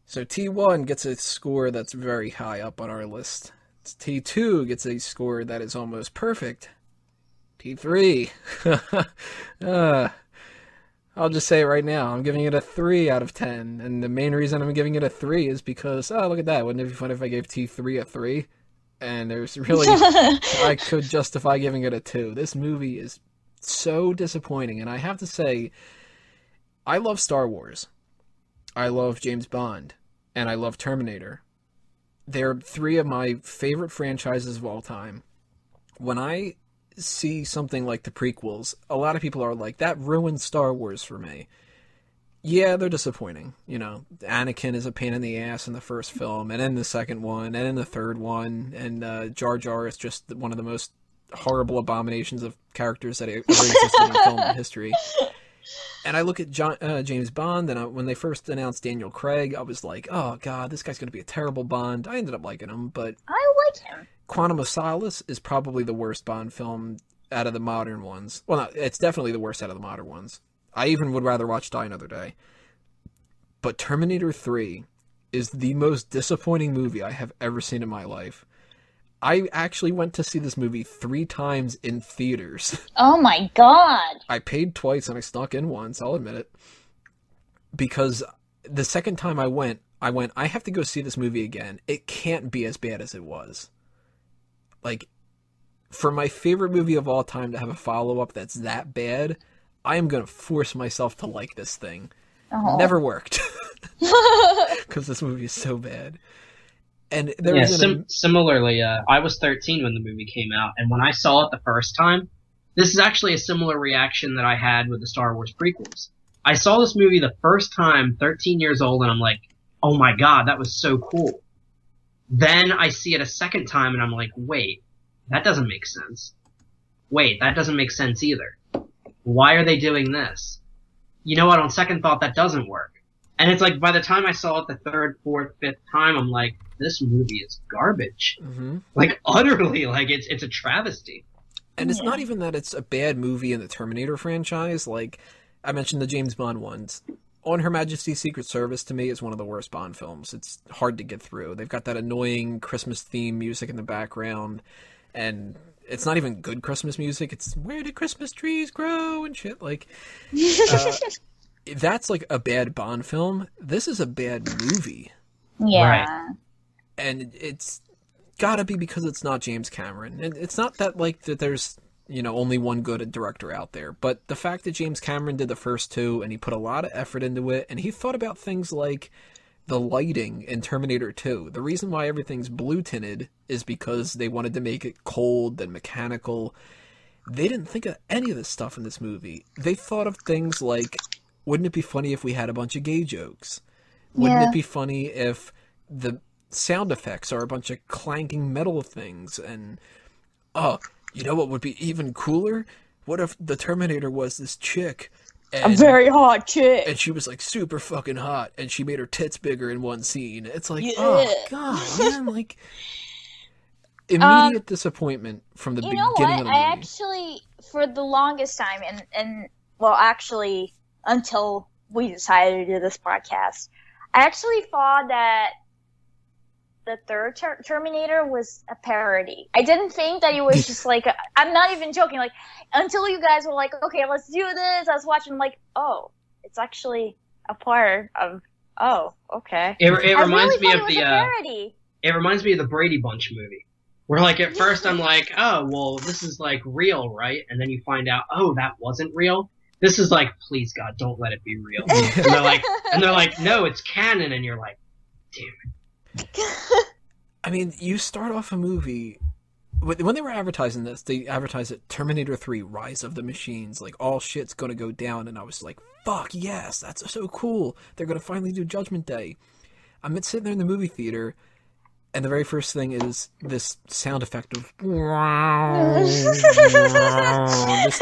So T1 gets a score that's very high up on our list. T2 gets a score that is almost perfect. T3. I'll just say it right now. I'm giving it a 3 out of 10. And the main reason I'm giving it a 3 is because, oh, look at that. Wouldn't it be fun if I gave T3 a 3? And there's really, I could justify giving it a 2. This movie is so disappointing. And I have to say, I love Star Wars. I love James Bond. And I love Terminator. They're 3 of my favorite franchises of all time. When I see something like the prequels, a lot of people are like, that ruined Star Wars for me. Yeah, they're disappointing. You know, Anakin is a pain in the ass in the first film, and in the second one, and in the third one, and Jar Jar is just one of the most horrible abominations of characters that ever existed in film history. And I look at James Bond, and when they first announced Daniel Craig, I was like, oh god, this guy's going to be a terrible Bond. I ended up liking him, but I like him. Quantum of Solace is probably the worst Bond film out of the modern ones. Well, no, it's definitely the worst out of the modern ones. I even would rather watch Die Another Day. But Terminator 3 is the most disappointing movie I have ever seen in my life. I actually went to see this movie 3 times in theaters. Oh my god! I paid twice and I snuck in once, I'll admit it. Because the second time I went, I have to go see this movie again. It can't be as bad as it was. Like, for my favorite movie of all time to have a follow-up that's that bad, I am going to force myself to like this thing. Oh. Never worked. Because this movie is so bad. And there similarly, I was 13 when the movie came out, and when I saw it the first time, this is actually a similar reaction that I had with the Star Wars prequels. I saw this movie the first time, 13 years old, and I'm like, oh my god, that was so cool. Then I see it a second time, and I'm like, wait, that doesn't make sense. Wait, that doesn't make sense either. Why are they doing this? You know what, on second thought, that doesn't work. And it's like, by the time I saw it the third, fourth, fifth time, I'm like, this movie is garbage. Mm-hmm. Like, utterly, like, it's a travesty. And it's not even that it's a bad movie in the Terminator franchise. Like, I mentioned the James Bond ones. On Her Majesty's Secret Service, to me, is one of the worst Bond films. It's hard to get through. They've got that annoying Christmas theme music in the background, and it's not even good Christmas music. It's, where did Christmas trees grow, and shit. Like, that's like a bad Bond film. This is a bad movie. Yeah. Right. And it's gotta be because it's not James Cameron. And it's not that, like, that there's, you know, only one good director out there. But the fact that James Cameron did the first 2, and he put a lot of effort into it, and he thought about things like the lighting in Terminator 2. The reason why everything's blue-tinted is because they wanted to make it cold and mechanical. They didn't think of any of this stuff in this movie. They thought of things like, wouldn't it be funny if we had a bunch of gay jokes? Wouldn't it be funny if the sound effects are a bunch of clanking metal things? And, oh, you know what would be even cooler? What if the Terminator was this chick? And, a very hot chick. And she was, like, super fucking hot, and she made her tits bigger in one scene. It's like, oh, God, man, like, immediate disappointment from the beginning of the movie. I actually, for the longest time, and well, actually, until we decided to do this podcast, I actually thought that the third Terminator was a parody. I didn't think that it was just like, I'm not even joking, like, until you guys were like, okay, let's do this, I was watching, like, oh, it's actually a part of, oh, okay. It reminds me of it reminds me of the Brady Bunch movie. Where, like, at first I'm like, oh, well, this is, like, real, right? And then you find out, oh, that wasn't real? This is like, please God, don't let it be real. And they're like, no, it's canon, and you're like, damn it. I mean, you start off a movie, when they were advertising this, they advertised it, Terminator 3, Rise of the Machines, like, all shit's gonna go down, and I was like, fuck yes, that's so cool, they're gonna finally do Judgment Day. I'm sitting there in the movie theater, and the very first thing is this sound effect of this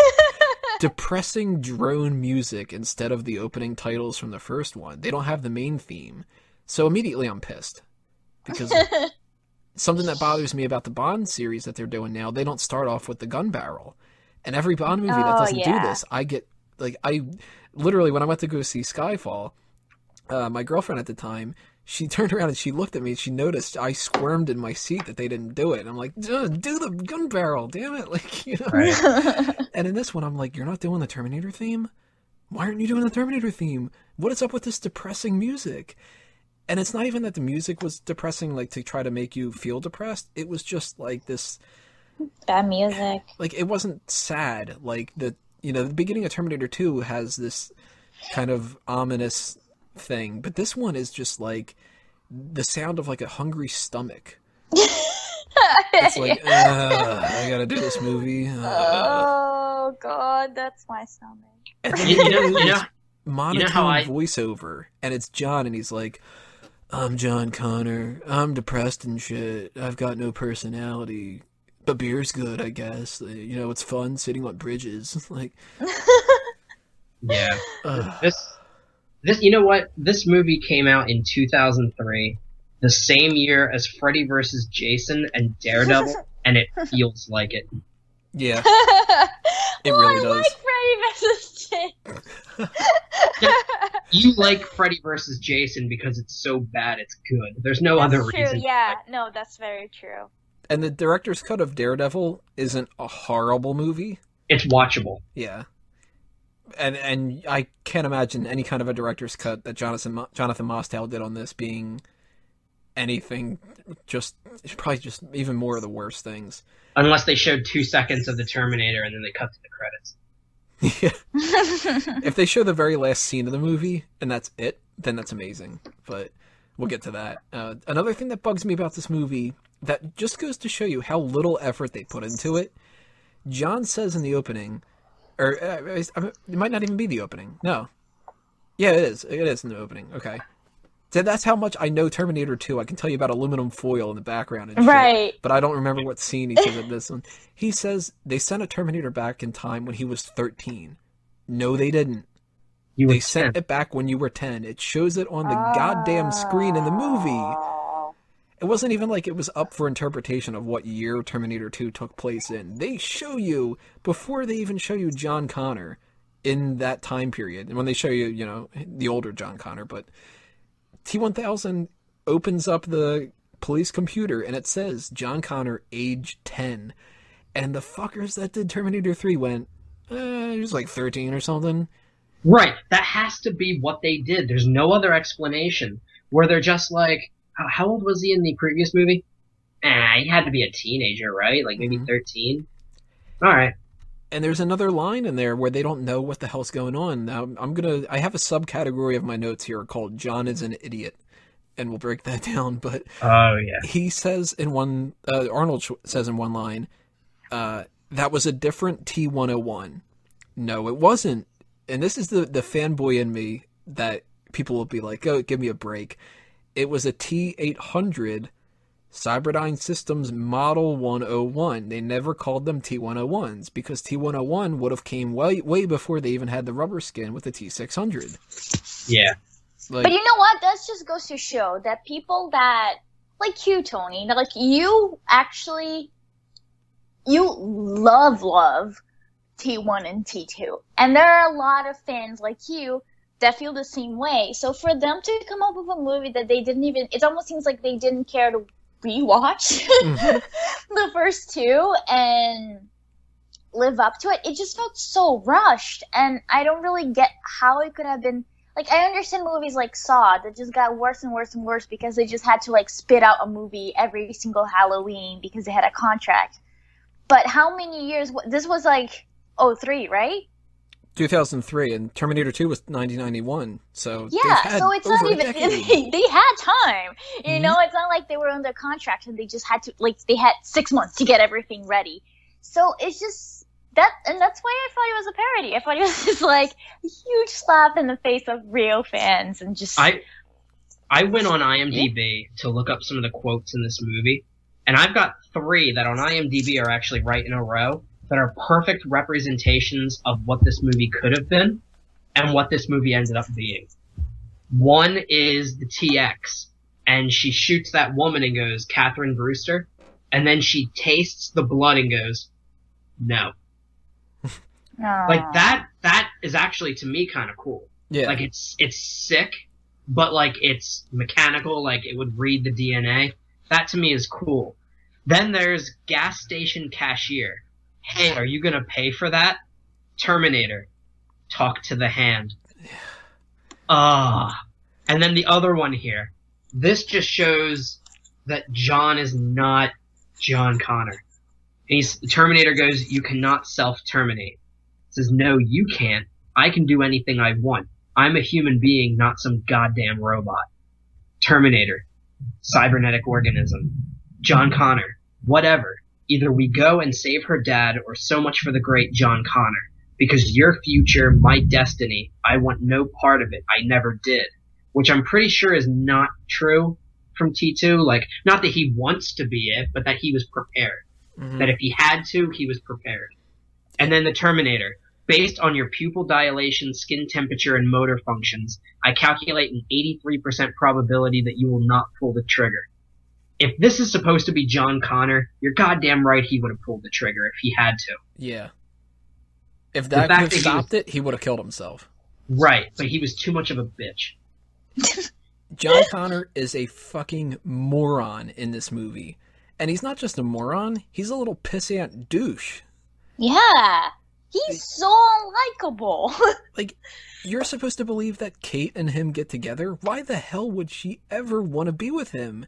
depressing drone music instead of the opening titles from the first one. They don't have the main theme. So immediately I'm pissed. Because something that bothers me about the Bond series that they're doing now, they don't start off with the gun barrel. And every Bond movie that doesn't do this, I get, like, I literally, when I went to go see Skyfall, my girlfriend at the time, she turned around and she looked at me and she noticed I squirmed in my seat that they didn't do it. And I'm like, do the gun barrel, damn it. Like, you know. Right. And in this one, I'm like, you're not doing the Terminator theme? Why aren't you doing the Terminator theme? What is up with this depressing music? And it's not even that the music was depressing, like, to try to make you feel depressed. It was just, like, this... Bad music. Like, it wasn't sad. Like, the beginning of Terminator 2 has this kind of ominous thing. But this one is just, like, the sound of, like, a hungry stomach. It's like, I gotta do this movie. Oh, God, that's my stomach. And then monotone voiceover, and it's John, and he's like, I'm John Connor, I'm depressed and shit, I've got no personality, but beer's good, I guess, you know, it's fun sitting on bridges. Like, yeah. This you know what, this movie came out in 2003, the same year as Freddy vs. Jason and Daredevil, and it feels like it. Yeah, it really does. I like Freddy vs. Jason. You like Freddy vs. Jason because it's so bad it's good. There's no other reason. Yeah, no, that's very true. And the director's cut of Daredevil isn't a horrible movie. It's watchable. Yeah. And I can't imagine any kind of a director's cut that Jonathan Mostow did on this being anything, probably just even more of the worst things. Unless they showed 2 seconds of the Terminator and then they cut to the credits. Yeah. If they show the very last scene of the movie and that's it, then that's amazing. But we'll get to that. Another thing that bugs me about this movie that just goes to show you how little effort they put into it. John says in the opening, or it might not even be the opening. No. Yeah, it is. It is in the opening. Okay. So that's how much I know Terminator 2. I can tell you about aluminum foil in the background and shit, right. But I don't remember what scene he says in this one. He says they sent a Terminator back in time when he was 13. No, they didn't. They sent it back when you were 10. It shows it on the goddamn screen in the movie. It wasn't even like it was up for interpretation of what year Terminator 2 took place in. They show you, before they even show you John Connor in that time period. And when they show you, you know, the older John Connor, but T-1000 opens up the police computer and it says John Connor, age 10. And the fuckers that did Terminator 3 went, he was like 13 or something. Right. That has to be what they did. There's no other explanation. Where they're just like, how old was he in the previous movie? He had to be a teenager, right? Like maybe 13? Alright. And there's another line in there where they don't know what the hell's going on. Now, I have a subcategory of my notes here called John is an Idiot. And we'll break that down, but oh yeah, he says in one, Arnold says in one line, that was a different T-101. No, it wasn't. And this is the fanboy in me that people will be like, oh, give me a break. It was a T-800 Cyberdyne Systems Model 101. They never called them T-101s because T-101 would have came way before they even had the rubber skin with the T-600. Yeah. Like, but you know what? That just goes to show that people that, like you, Tony, that like you love T1 and T2. And there are a lot of fans like you that feel the same way. So for them to come up with a movie that they didn't even, it almost seems like they didn't care to rewatch the first two and live up to it. It just felt so rushed. And I don't really get how it could have been. Like, I understand movies like Saw that just got worse and worse and worse because they just had to, like, spit out a movie every single Halloween because they had a contract. But how many years? This was, like, 2003, right? 2003, and Terminator 2 was 1991. So yeah, so it's not even... They had time. You know, it's not like they were under contract and they just had to, like, they had 6 months to get everything ready. So it's just... And that's why I thought it was a parody. I thought it was just like a huge slap in the face of real fans and just... I went on IMDb to look up some of the quotes in this movie, and I've got 3 that on IMDb are actually right in a row that are perfect representations of what this movie could have been and what this movie ended up being. One is the TX, and she shoots that woman and goes, Catherine Brewster, and then she tastes the blood and goes, no. Like that is actually to me kind of cool. Yeah. Like it's sick, but like it's mechanical, like it would read the DNA. That to me is cool. Then there's gas station cashier. Hey, are you gonna pay for that? Terminator. Talk to the hand. And then the other one here. This just shows that John is not John Connor. Terminator goes, you cannot self-terminate. Says, no, you can't. I can do anything I want. I'm a human being, not some goddamn robot. Terminator. Cybernetic organism. John Connor. Whatever. Either we go and save her dad, or so much for the great John Connor. Because your future, my destiny, I want no part of it. I never did. Which I'm pretty sure is not true from T2. Like, not that he wants to be it, but that he was prepared. Mm-hmm. That if he had to, he was prepared. And then the Terminator. Based on your pupil dilation, skin temperature, and motor functions, I calculate an 83% probability that you will not pull the trigger. If this is supposed to be John Connor, you're goddamn right he would have pulled the trigger if he had to. Yeah. If that could have stopped it, he would have killed himself. Right, but he was too much of a bitch. John Connor is a fucking moron in this movie. And he's not just a moron, he's a little pissant douche. Yeah. He's so unlikable. Like, you're supposed to believe that Kate and him get together? Why the hell would she ever want to be with him?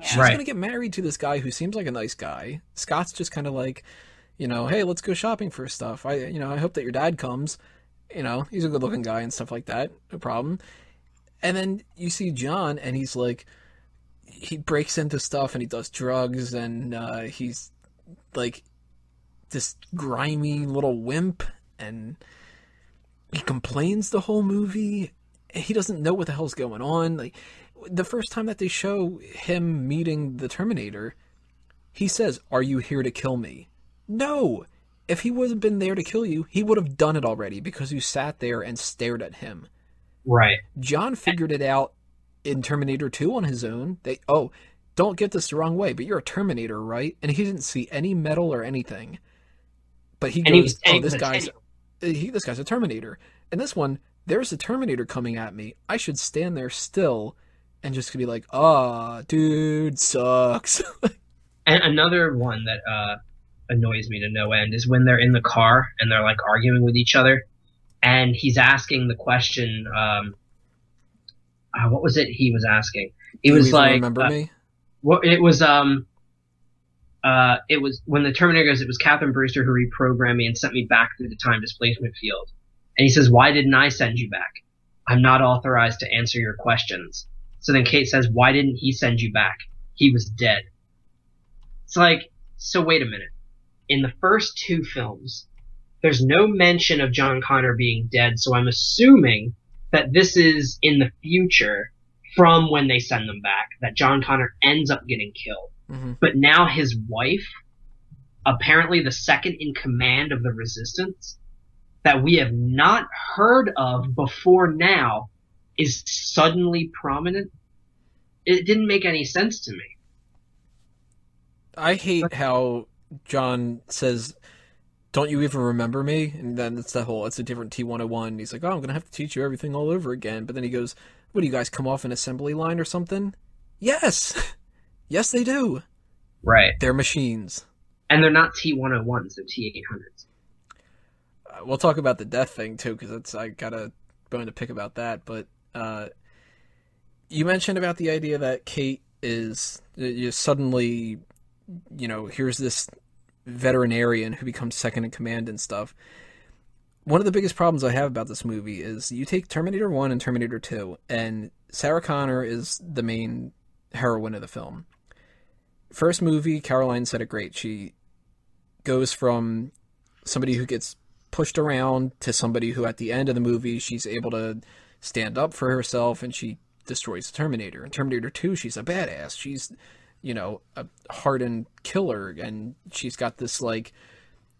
She's going to get married to this guy who seems like a nice guy. Scott's just kind of like, you know, hey, let's go shopping for stuff. I hope that your dad comes. You know, he's a good looking guy and stuff like that. No problem. And then you see John and he's like, he breaks into stuff and he does drugs and he's like this grimy little wimp and he complains the whole movie. He doesn't know what the hell's going on. Like, the first time that they show him meeting the Terminator, he says, "Are you here to kill me?" No! If he wasn't been there to kill you, he would have done it already because you sat there and stared at him. Right. John figured it out in Terminator 2 on his own. Don't get this the wrong way, but you're a Terminator, right? And he didn't see any metal or anything. But he goes, this guy's a Terminator. And this one, there's a Terminator coming at me. I should stand there still and just be like, dude, sucks. And another one that annoys me to no end is when they're in the car and they're like arguing with each other. And he's asking the question, what was it he was asking? It was like, remember me? Well, it was when the Terminator goes, it was Catherine Brewster who reprogrammed me and sent me back through the time displacement field. And he says, why didn't I send you back? I'm not authorized to answer your questions. So then Kate says, why didn't he send you back? He was dead. It's like, so wait a minute. In the first two films, there's no mention of John Connor being dead, so I'm assuming that this is in the future from when they send them back, that John Connor ends up getting killed. Mm-hmm. But now his wife, apparently the second in command of the Resistance, that we have not heard of before now, is suddenly prominent. It didn't make any sense to me. I hate how John says, don't you even remember me? And then it's a different T-101. He's like, I'm going to have to teach you everything all over again. But then he goes, what do you guys come off an assembly line or something? Yes! Yes, they do. Right. They're machines. And they're not T-101s, they're T-800s. We'll talk about the death thing, too, because I got a bone to pick about that. But you mentioned about the idea that Kate is suddenly, here's this veterinarian who becomes second in command and stuff. One of the biggest problems I have about this movie is you take Terminator 1 and Terminator 2, and Sarah Connor is the main heroine of the film. First movie, Caroline said it great. She goes from somebody who gets pushed around to somebody who at the end of the movie, she's able to stand up for herself and she destroys the Terminator. In Terminator 2, she's a badass. She's, a hardened killer, and she's got this, like,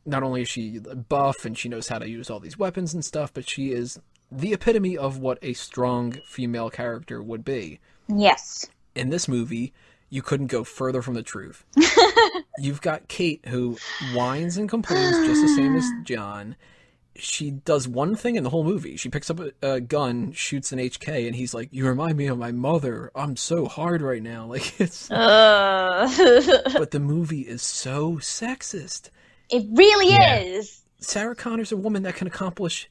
not only is she buff and she knows how to use all these weapons and stuff, but she is the epitome of what a strong female character would be. Yes. In this movie, you couldn't go further from the truth. You've got Kate who whines and complains just the same as John, she does one thing in the whole movie. She picks up a gun, shoots an HK, and he's like, "You remind me of my mother. I'm so hard right now." Like, it's... But the movie is so sexist. It really is. Sarah Connor's a woman that can accomplish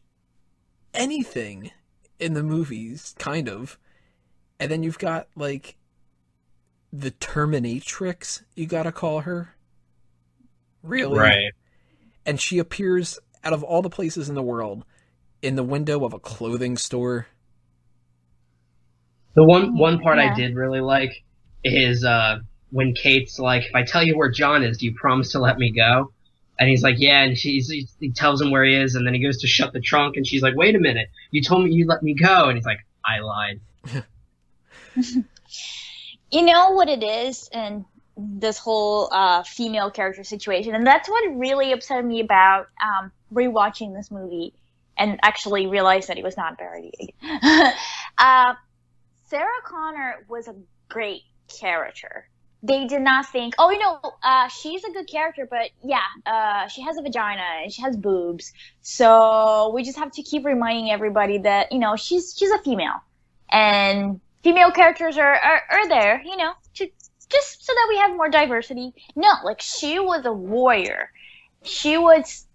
anything in the movies, kind of. And then you've got, like, the Terminatrix, you gotta call her. Really? Right. And she appears, out of all the places in the world, in the window of a clothing store. The one part I did really like is when Kate's like, "If I tell you where John is, do you promise to let me go?" And he's like, "Yeah," and he tells him where he is, and then he goes to shut the trunk, and she's like, "Wait a minute, you told me you'd let me go," and he's like, "I lied." You know what it is, and this whole female character situation, and that's what really upset me about rewatching this movie, and actually realized that he was not parodying. Sarah Connor was a great character. They did not think, oh, she's a good character, but she has a vagina and she has boobs, so we just have to keep reminding everybody that, she's a female, and female characters are there, just so that we have more diversity. No, like, she was a warrior. She was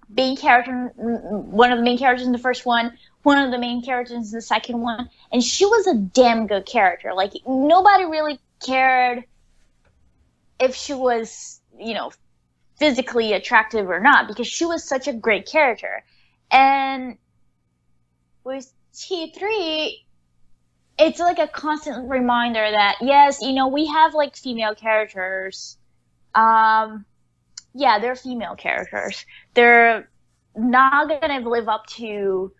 one of the main characters in the first one of the main characters in the second one, and she was a damn good character. Like, nobody really cared if she was, physically attractive or not, because she was such a great character. And with T3, it's like a constant reminder that, yes, we have, like, female characters. They're female characters. They're not gonna live up to,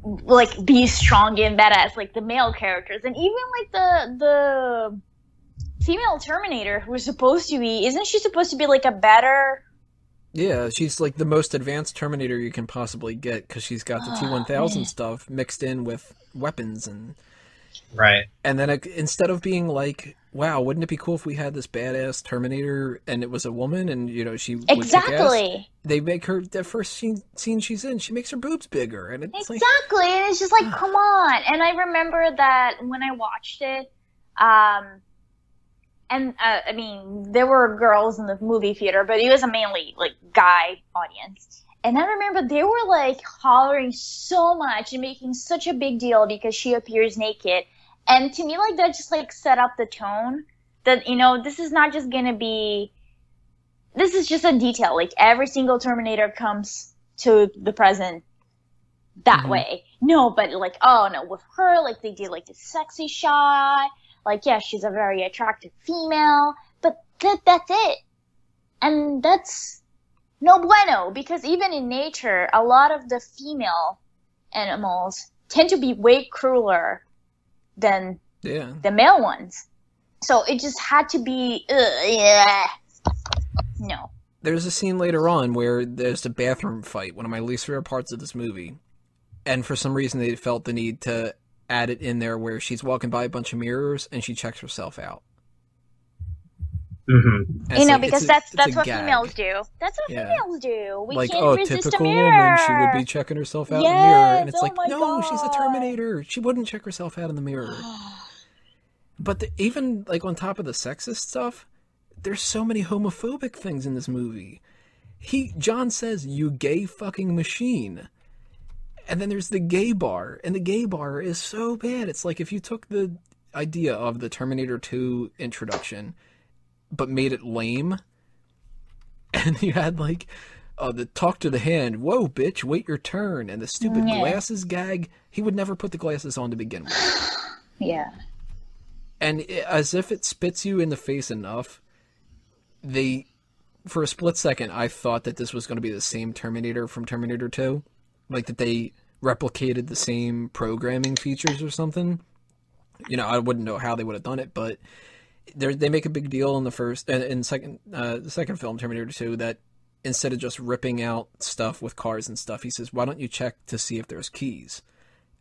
like, be strong and badass like the male characters. And even, like, the female Terminator, who's supposed to be, isn't she supposed to be, like, a better... Yeah, she's, like, the most advanced Terminator you can possibly get, because she's got the T-1000 stuff mixed in with weapons and... Right. And then instead of being like, wow, wouldn't it be cool if we had this badass Terminator and it was a woman and, she would kick ass? They make her, the first scene she's in, she makes her boobs bigger. And it's exactly. And it's just like, come on. And I remember that when I watched it, there were girls in the movie theater, but it was a mainly, like, guy audience. And I remember they were, like, hollering so much and making such a big deal because she appears naked. And to me, like, that just, like, set up the tone that, this is not just gonna be... This is just a detail. Like, every single Terminator comes to the present that way. No, but, like, oh, no, with her, like, they did, like, this sexy shot. Like, yeah, she's a very attractive female. But that's it. And that's... no bueno, because even in nature, a lot of the female animals tend to be way crueler than the male ones. So it just had to be, no. There's a scene later on where there's a bathroom fight, one of my least favorite parts of this movie. And for some reason they felt the need to add it in there where she's walking by a bunch of mirrors and she checks herself out. Mm-hmm. Because that's what females do. That's what females do. We can't resist a mirror. Woman, she would be checking herself out in the mirror, and it's no, she's a Terminator. She wouldn't check herself out in the mirror. But even, like, on top of the sexist stuff, there's so many homophobic things in this movie. John says, "You gay fucking machine," and then there's the gay bar, and the gay bar is so bad. It's like if you took the idea of the Terminator 2 introduction but made it lame, and you had, like, the talk to the hand, whoa, bitch, wait your turn, and the stupid glasses gag. He would never put the glasses on to begin with. Yeah. And as if it spits you in the face enough, for a split second, I thought that this was going to be the same Terminator from Terminator 2. Like, that they replicated the same programming features or something. I wouldn't know how they would have done it, but they make a big deal in the second film, Terminator 2, that instead of just ripping out stuff with cars and stuff, he says, why don't you check to see if there's keys?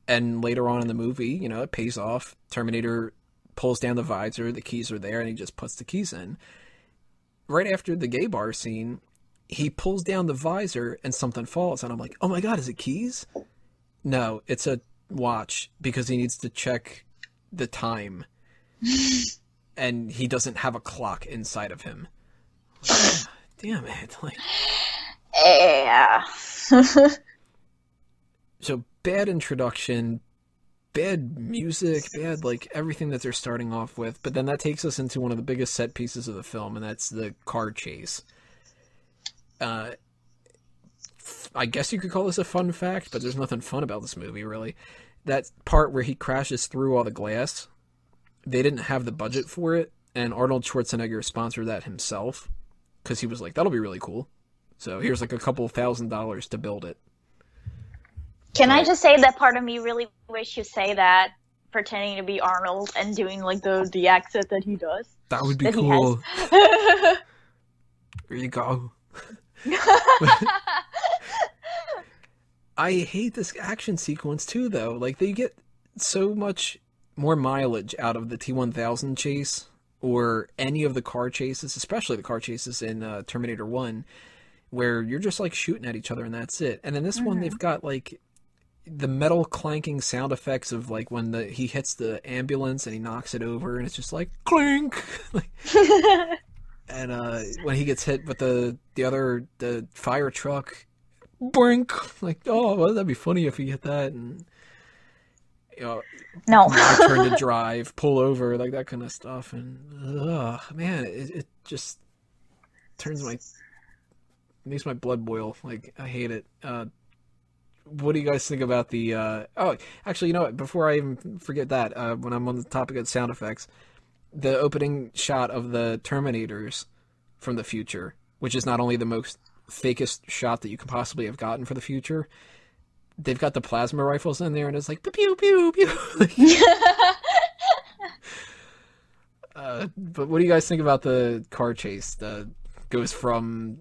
And later on in the movie, it pays off. Terminator pulls down the visor, the keys are there, and he just puts the keys in. Right after the gay bar scene, he pulls down the visor and something falls, and I'm like, oh my god, is it keys? No, it's a watch, because he needs to check the time. And he doesn't have a clock inside of him. Like, damn it. Like, yeah. so bad introduction, bad music, bad, like, everything that they're starting off with. But then that takes us into one of the biggest set pieces of the film, and that's the car chase. I guess you could call this a fun fact, but there's nothing fun about this movie, really. That part where he crashes through all the glass, they didn't have the budget for it, and Arnold Schwarzenegger sponsored that himself, because he was like, that'll be really cool. So here's like a couple $1,000s to build it. Can I just say that part of me really wish you say that, pretending to be Arnold and doing like the accent that he does? That would be cool. There you go. I hate this action sequence too, though. Like, they get so much more mileage out of the T-1000 chase, or any of the car chases, especially the car chases in Terminator 1, where you're just like shooting at each other and that's it. And in this one, they've got like the metal clanking sound effects of like when he hits the ambulance and he knocks it over, and it's just like clink. And when he gets hit with the fire truck, boink. Like, oh, well, that'd be funny if he hit that. And no, I turn to drive, pull over, like that kind of stuff. And man, it just makes my blood boil. Like, I hate it. What do you guys think about the oh, actually, you know what, before I even forget that, when I'm on the topic of sound effects, the opening shot of the Terminators from the future, which is not only the most fakest shot that you could possibly have gotten for the future, they've got the plasma rifles in there, and it's like pew pew pew. But what do you guys think about the car chase that goes from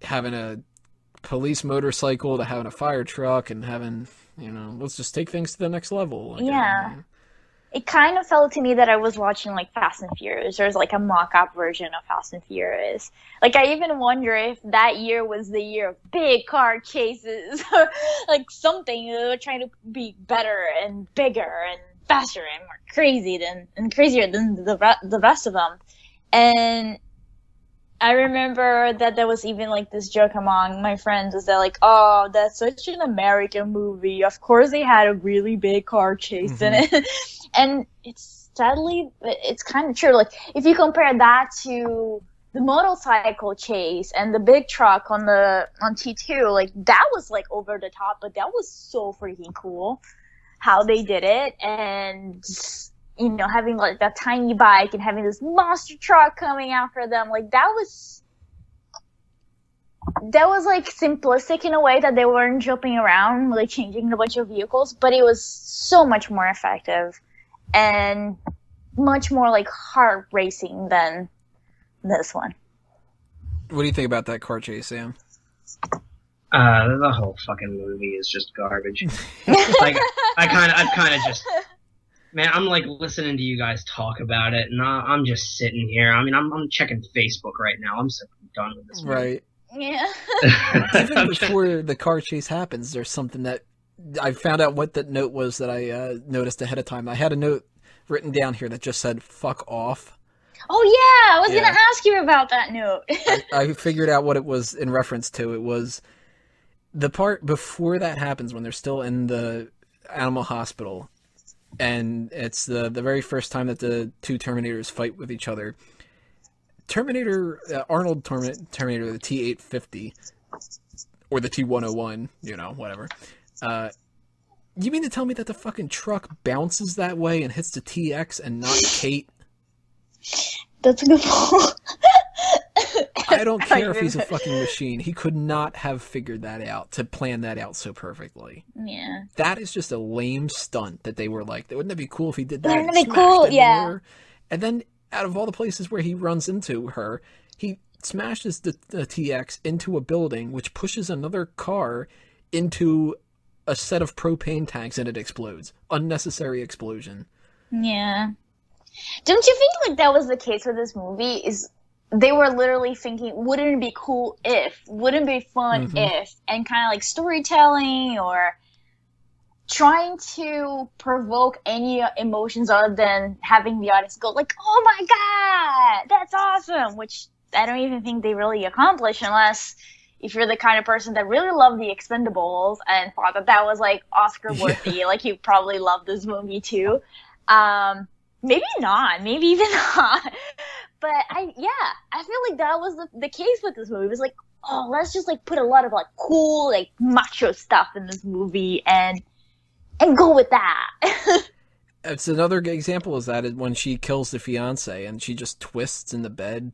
having a police motorcycle to having a fire truck and having, let's just take things to the next level? Like, yeah. It kind of felt to me that I was watching like Fast and Furious. There's like a mock-up version of Fast and Furious. Like, I even wonder if that year was the year of big car chases, or like something. They were trying to be better and bigger and faster and more crazier than the rest of them. And I remember that there was even like this joke among my friends, is that like, oh, that's such an American movie. Of course they had a really big car chase in it. And it's kind of true. Like, if you compare that to the motorcycle chase and the big truck on T2, like, that was like over the top, but that was so freaking cool how they did it. And having like that tiny bike and having this monster truck coming after them, like, that was like simplistic in a way, that they weren't jumping around, like changing a bunch of vehicles, but it was so much more effective and much more like heart racing than this one. What do you think about that car chase, Sam? The whole fucking movie is just garbage. Like, I kind of just, man, I'm like listening to you guys talk about it, and I'm just sitting here. I mean, I'm checking Facebook right now. I'm so done with this movie. Right. Yeah. Even before the car chase happens, there's something that I found out what that note was that I noticed ahead of time. I had a note written down here that just said "fuck off." Oh yeah, I was gonna ask you about that note. I figured out what it was in reference to. It was the part before that happens, when they're still in the animal hospital, and it's the very first time that the two Terminators fight with each other. Arnold Terminator, the T-850, or the T-101, whatever. You mean to tell me that the fucking truck bounces that way and hits the TX and not Kate? That's a good point. I don't care if he's a fucking machine. He could not have figured that out, to plan that out so perfectly. Yeah. That is just a lame stunt that they were like, wouldn't that be cool if he did that? Wouldn't that be cool? Yeah. And then, out of all the places where he runs into her, he smashes the TX into a building, which pushes another car into a set of propane tanks, and it explodes. Unnecessary explosion. Yeah. Don't you think like that was the case with this movie? Is they were literally thinking, wouldn't it be cool if, wouldn't it be fun Mm-hmm. if, and kind of like storytelling or trying to provoke any emotions other than having the audience go like, oh my god, that's awesome, which I don't even think they really accomplish unless if you're the kind of person that really loved the Expendables and thought that that was like Oscar worthy, like you probably love this movie too. Maybe not, maybe even not. But I feel like that was the case with this movie. It was like, oh, let's just like put a lot of like cool, like macho stuff in this movie and go with that. It's another good example is that when she kills the fiance and she just twists in the bed.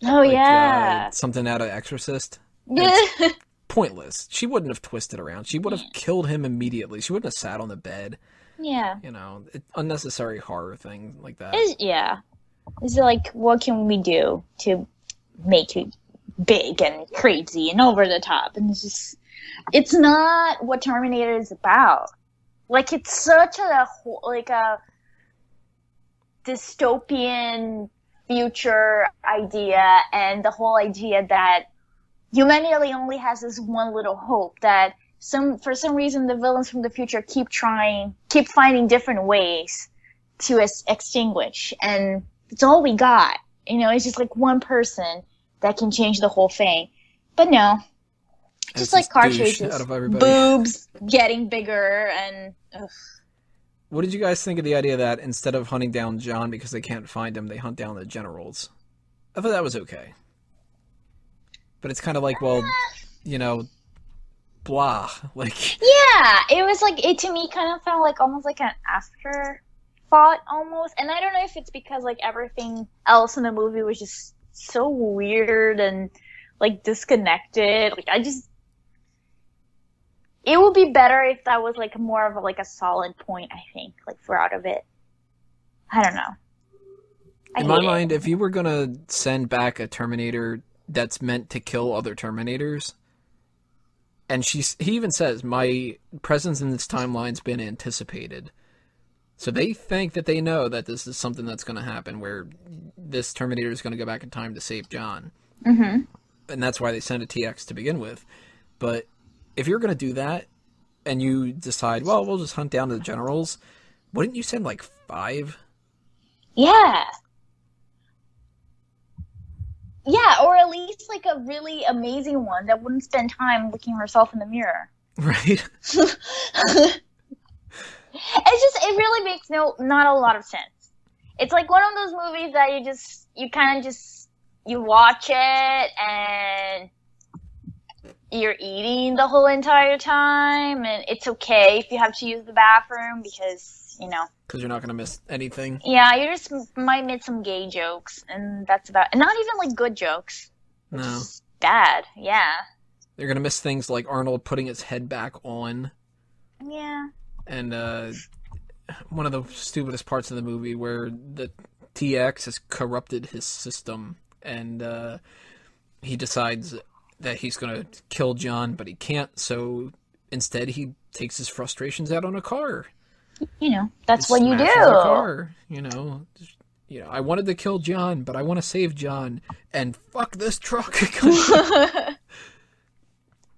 Oh, like, yeah. Something out of Exorcist. Yeah. It's pointless. She wouldn't have twisted around. She would have killed him immediately. She wouldn't have sat on the bed. Yeah. You know, unnecessary horror thing like that. It's like, what can we do to make it big and crazy and over the top? And it's just, it's not what Terminator is about. Like, it's such a dystopian future idea, and the whole idea that humanity only has this one little hope that for some reason the villains from the future keep finding different ways to extinguish, and it's all we got. You know, it's just like one person that can change the whole thing. But no, just like car chases, out of everybody. boobs getting bigger, and ugh. What did you guys think of the idea that instead of hunting down John because they can't find him, they hunt down the generals? I thought that was okay. But it's kind of like, well, you know, blah. Like, yeah, it was like, it to me kind of felt like almost like an afterthought almost. And I don't know if it's because like everything else in the movie was just so weird and like disconnected. Like it would be better if that was like more of a solid point, I think, like throughout of it. I don't know. in my mind, if you were going to send back a Terminator that's meant to kill other Terminators, and he even says, my presence in this timeline's been anticipated. So they think that they know that this is something that's going to happen, where this Terminator is going to go back in time to save John. Mm-hmm. And that's why they sent a TX to begin with. But if you're going to do that, and you decide, well, we'll just hunt down the generals, wouldn't you send like 5? Yeah. Yeah, or at least like a really amazing one that wouldn't spend time looking herself in the mirror. Right. It really makes not a lot of sense. It's like one of those movies that you watch it and you're eating the whole entire time, and it's okay if you have to use the bathroom because, you know. Because you're not going to miss anything. Yeah, you just might miss some gay jokes, and that's about and not even like good jokes. No. Just bad, yeah. They're going to miss things like Arnold putting his head back on. Yeah. And one of the stupidest parts of the movie where the TX has corrupted his system, and he decides that he's going to kill John, but he can't, so instead he takes his frustrations out on a car. You know, that's what you do. A car, you know, I wanted to kill John, but I want to save John, and fuck this truck.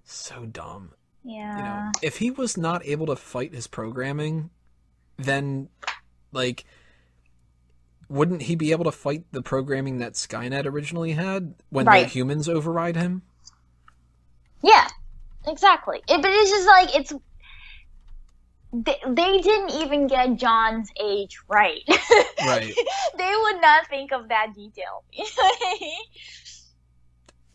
So dumb. Yeah. You know, if he was not able to fight his programming, then, like, wouldn't he be able to fight the programming that Skynet originally had when the humans override him? Yeah, exactly. But it's just like, they didn't even get John's age right. Right. They would not think of that detail.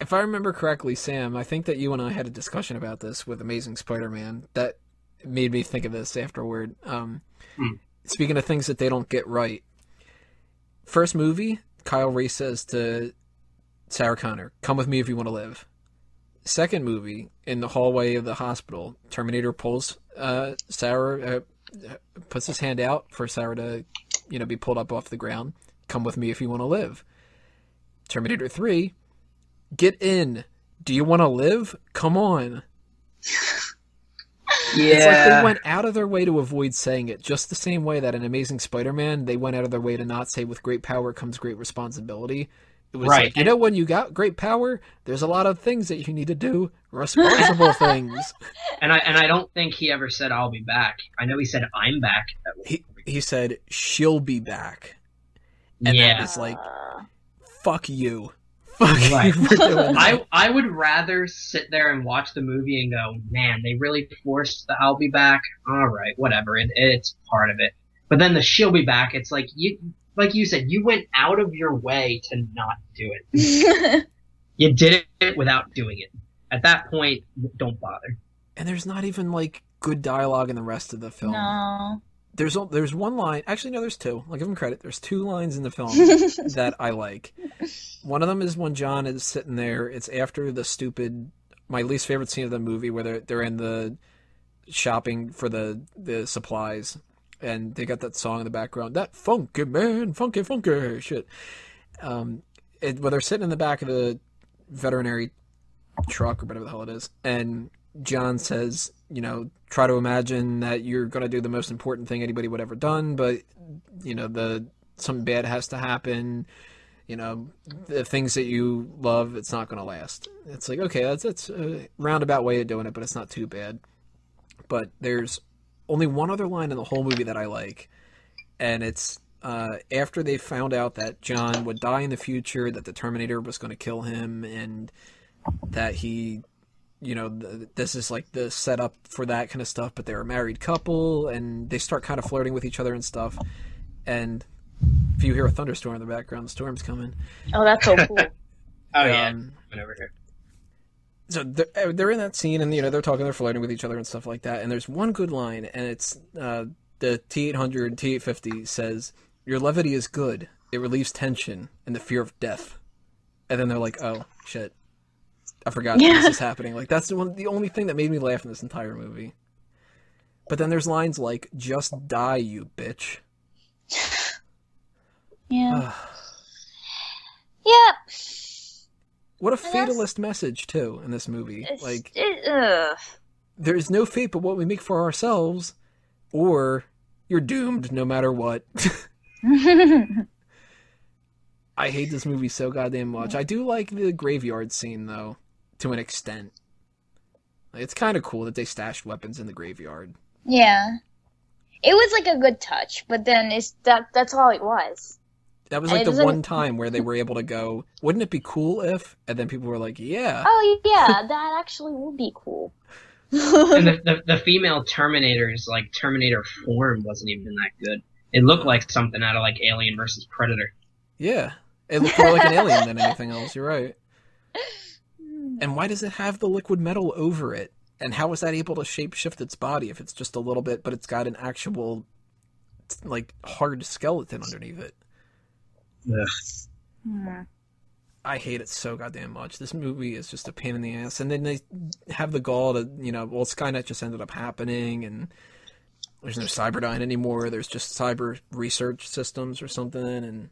If I remember correctly, Sam, I think that you and I had a discussion about this with Amazing Spider-Man that made me think of this afterward. Speaking of things that they don't get right. First movie, Kyle Reese says to Sarah Connor, "Come with me if you want to live." Second movie, in the hallway of the hospital, Terminator pulls Sarah, puts his hand out for Sarah to, be pulled up off the ground. "Come with me if you want to live." Terminator 3, "Get in. Do you want to live? Come on." It's like they went out of their way to avoid saying it, just the same way that in Amazing Spider-Man, they went out of their way to not say with great power comes great responsibility. It was like, you know, when you got great power, there's a lot of things that you need to do, responsible things. And I don't think he ever said, I'll be back. I know he said, I'm back. He said, she'll be back. And that is like, fuck you. Fuck you for doing that. I would rather sit there and watch the movie and go, man, they really forced the I'll be back. All right, whatever. It's part of it. But then the she'll be back, it's like, like you said, you went out of your way to not do it. You did it without doing it. At that point, don't bother. And there's not even, like, good dialogue in the rest of the film. No. There's one line. Actually, no, there's two. I'll give him credit. There's two lines in the film that I like. One of them is when John is sitting there. It's after the stupid, my least favorite scene of the movie, where they're in the shopping for the supplies, and they got that song in the background. That funky man, funky shit. Where they're sitting in the back of the veterinary truck or whatever the hell it is, and John says, you know, try to imagine that you're going to do the most important thing anybody would ever done, but, you know, something bad has to happen, you know, the things that you love, it's not going to last. It's like, okay, that's a roundabout way of doing it, but it's not too bad. But there's only one other line in the whole movie that I like, and it's after they found out that John would die in the future, that the Terminator was going to kill him, and that he... you know, this is like the setup for that kind of stuff, but they're a married couple, and they start kind of flirting with each other and stuff. And if you hear a thunderstorm in the background, the storm's coming. Oh, that's so cool. Over here. So they're in that scene, and, you know, they're talking, they're flirting with each other and stuff like that. And there's one good line, and it's the T-800, T-850 says, "Your levity is good. It relieves tension and the fear of death." And then they're like, oh, shit. I forgot that this is happening. Like, that's the only thing that made me laugh in this entire movie. But then there's lines like, "Just die, you bitch." Yeah. Yeah. What a fatalist message, too, in this movie. Like, there's no fate but what we make for ourselves, or you're doomed no matter what. I hate this movie so goddamn much. I do like the graveyard scene, though. To an extent. It's kind of cool that they stashed weapons in the graveyard. Yeah. It was like a good touch, but then that's all it was. That was like the one time where they were able to go, wouldn't it be cool if? And then people were like, yeah. Oh, yeah, that actually would be cool. And the female Terminator's, like, Terminator form wasn't even that good. It looked like something out of, like, Alien vs. Predator. Yeah. It looked more like an alien than anything else, you're right. And why does it have the liquid metal over it? And how is that able to shape-shift its body if it's just a little bit, but it's got an actual, like, hard skeleton underneath it? Ugh. I hate it so goddamn much. This movie is just a pain in the ass. And then they have the gall to, you know, well, Skynet just ended up happening, and there's no Cyberdyne anymore. There's just cyber research systems or something, and...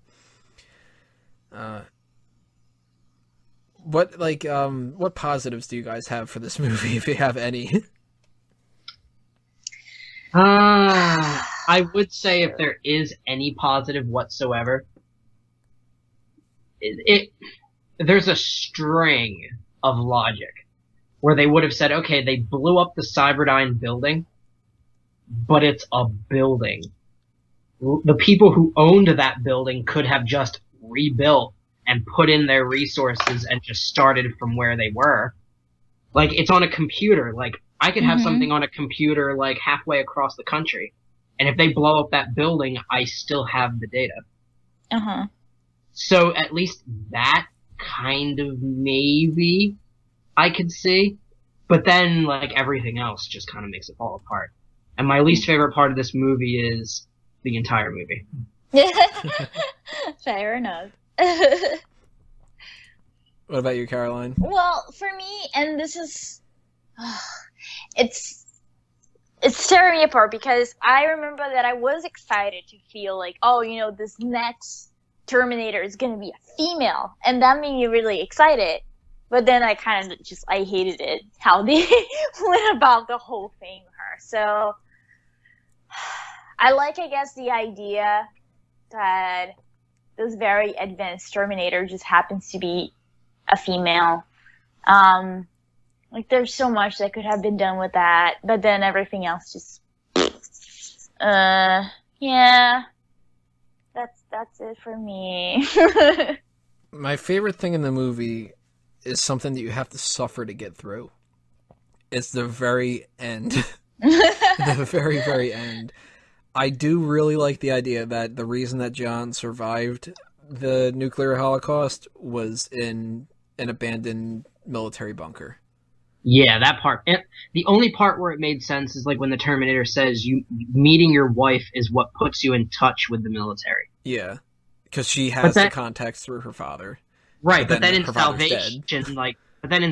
what positives do you guys have for this movie, if you have any? I would say if there is any positive whatsoever, there's a string of logic where they would have said, okay, they blew up the Cyberdyne building, but it's a building. The people who owned that building could have just rebuilt and put in their resources and just started from where they were. Like, it's on a computer. Like, I could have something on a computer, like, halfway across the country. And if they blow up that building, I still have the data. Uh-huh. So, at least that kind of maybe I could see. But then, like, everything else just kind of makes it fall apart. And my least favorite part of this movie is the entire movie. Fair enough. What about you, Caroline? Well, for me, and this is, it's tearing me apart, because I remember that I was excited to feel like, oh, you know, this next Terminator is going to be a female, and that made me really excited. But then I kind of I hated it, how they went about the whole thing with her. So I like, I guess, the idea that this very advanced Terminator just happens to be a female. Like, there's so much that could have been done with that, but then everything else just, yeah, that's it for me. My favorite thing in the movie is something that you have to suffer to get through. It's the very end. The very, very end. I do really like the idea that the reason that John survived the nuclear holocaust was in an abandoned military bunker. Yeah, that part. The only part where it made sense is like when the Terminator says meeting your wife is what puts you in touch with the military. Yeah, because she has the contacts through her father. Right, but then in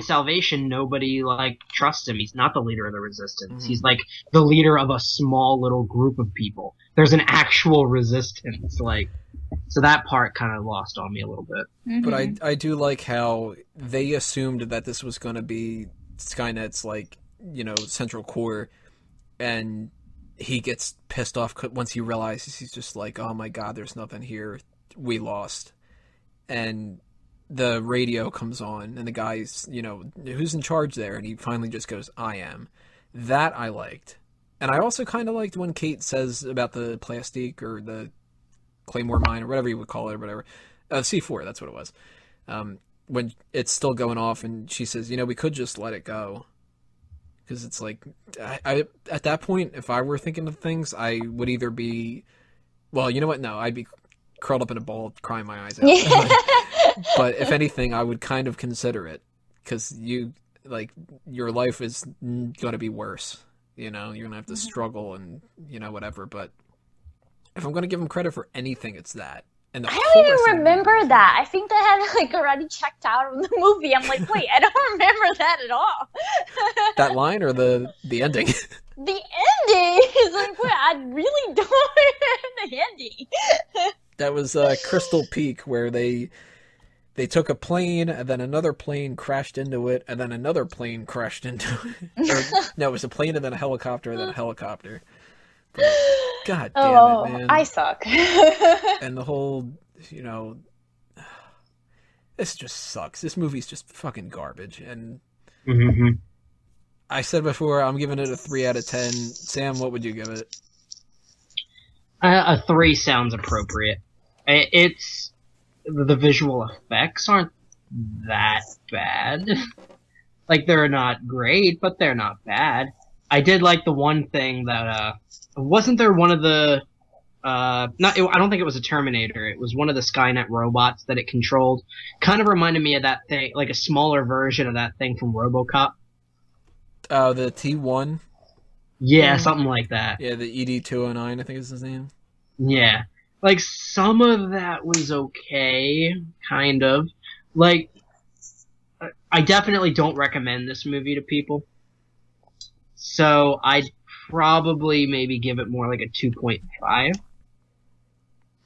Salvation, nobody like trusts him. He's not the leader of the resistance. Mm-hmm. He's like the leader of a small little group of people. There's an actual resistance, like, so that part kind of lost on me a little bit. Mm-hmm. But I do like how they assumed that this was going to be Skynet's, like, you know, central core, and he gets pissed off once he realizes, he's just like, oh my god, there's nothing here, we lost. And the radio comes on, and the guy's, you know, who's in charge there, and he finally just goes, I am. That I liked. And I also kind of liked when Kate says about the plastique, or the Claymore mine, or whatever you would call it, or whatever. C4, that's what it was. When it's still going off, and she says, you know, we could just let it go. Because it's like, I at that point, if I were thinking of things, I would either be, well, you know what, no, I'd be curled up in a ball crying my eyes out. But if anything, I would kind of consider it. Because your life is going to be worse. You know, you're going to have to struggle and, you know, whatever. But if I'm going to give him credit for anything, it's that. And I don't even remember that. I think that had like already checked out of the movie. I'm like, wait, I don't remember that at all. That line or the ending? The ending is like, wait, I really don't remember the ending. That was Crystal Peak, where they took a plane, and then another plane crashed into it, and then another plane crashed into it. No, it was a plane and then a helicopter and then a helicopter. But, god damn it, man. I suck. And the whole, you know, this just sucks. This movie's just fucking garbage. And I said before, I'm giving it a 3 out of 10. Sam, what would you give it? A 3 sounds appropriate. It's the visual effects aren't that bad. Like, they're not great, but they're not bad. I did like the one thing that, wasn't there one of the, I don't think it was a Terminator, it was one of the Skynet robots that it controlled. Kind of reminded me of that thing, like a smaller version of that thing from RoboCop. Oh, the T1? Yeah, something like that. Yeah, the ED-209, I think is his name. Yeah. Like, some of that was okay, kind of. Like, I definitely don't recommend this movie to people. So I'd probably maybe give it more like a 2.5.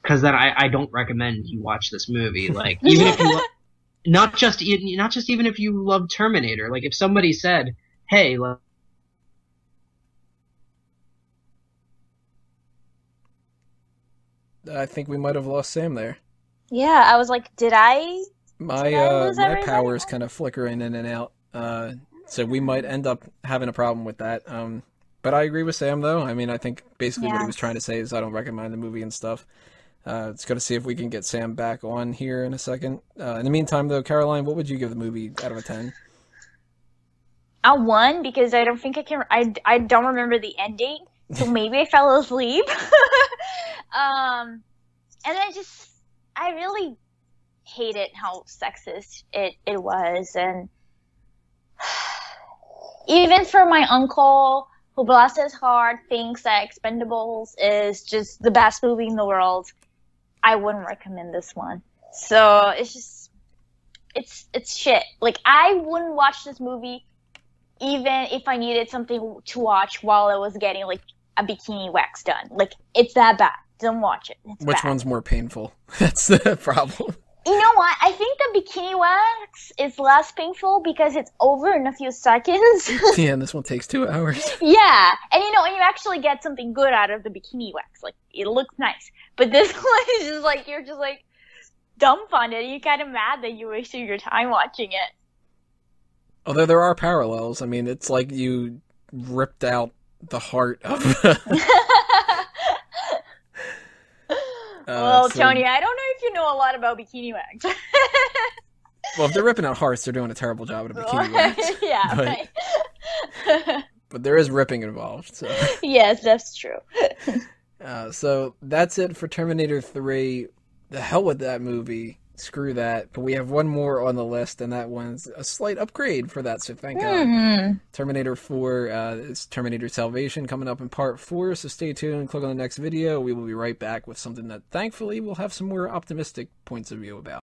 Because then I don't recommend you watch this movie. Like, even if you not just even if you love Terminator. Like, if somebody said, hey, I think we might have lost Sam there. Yeah, I was like, did I my power's kind of flickering in and out. So we might end up having a problem with that. But I agree with Sam, though. I mean, I think basically what he was trying to say is I don't recommend the movie and stuff. It's going to see if we can get Sam back on here in a second. In the meantime, though, Caroline, what would you give the movie out of a 10? A 1, because I don't think I can. I don't remember the ending, so maybe I fell asleep. And I really hated how sexist it was, and even for my uncle, who bless his heart thinks that Expendables is just the best movie in the world, I wouldn't recommend this one. So it's just, it's shit. Like, I wouldn't watch this movie even if I needed something to watch while I was getting like a bikini wax done. Like, it's that bad. Don't watch it. It's Which bad. one's more painful? That's the problem. You know what? I think the bikini wax is less painful because it's over in a few seconds. Yeah, and this one takes 2 hours. Yeah, and and you actually get something good out of the bikini wax. Like, it looks nice. But this one is just like, you're just like dumbfounded. You're kind of mad that you wasted your time watching it. Although there are parallels. I mean, it's like you ripped out the heart of well, Tony, I don't know if you know a lot about bikini wax. Well, if they're ripping out hearts, they're doing a terrible job at a bikini wax. Yeah, but, right. But there is ripping involved. So. Yes, that's true. So that's it for Terminator 3. The hell with that movie. Screw that. But we have one more on the list, and that one's a slight upgrade for that, so thank God. Terminator 4 is Terminator Salvation coming up in part 4, so stay tuned. Click on the next video. We will be right back with something that thankfully we'll have some more optimistic points of view about.